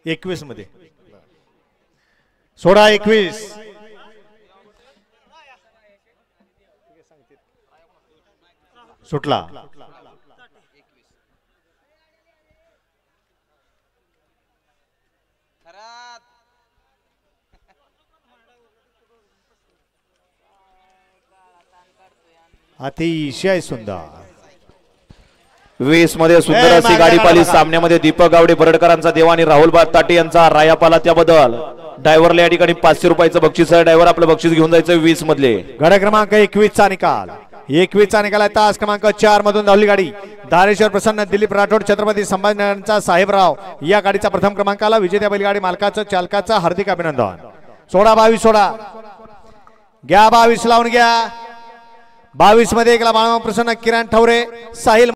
21 मध्ये 16-21 सुटला. अतिशय सुंदर 20 मध्ये सुंदर अशी गाडी पाली. सामन्यामध्ये दीपक गावडे बरडकरांचा देवा आणि राहुल ताटे यांचा राया पाला. त्याबद्दल ड्रायव्हरला या ठिकाणी 500 रुपयाचं बक्षीस आहे. ड्रायव्हर आपलं बक्षीस घेऊन जायचं 20 मधले. गड क्रमांक 21 चा निकाल. 21 चा निकाल आहे. तास क्रमांक 4 मधून धावली गाडी धारेश्वर प्रसन्न दिलीप राठोड छत्रपती संभाजीनगरचा साहेबराव या गाडीचा प्रथम क्रमांकाला. विजेत्या बैलगाडी मालकाचं चालकाचं हार्दिक अभिनंदन. 16-22 सोडा घ्या. 22 लावून घ्या. 22 मध्ये एकला बाळा प्रसन्न किरण ठवरे साहिल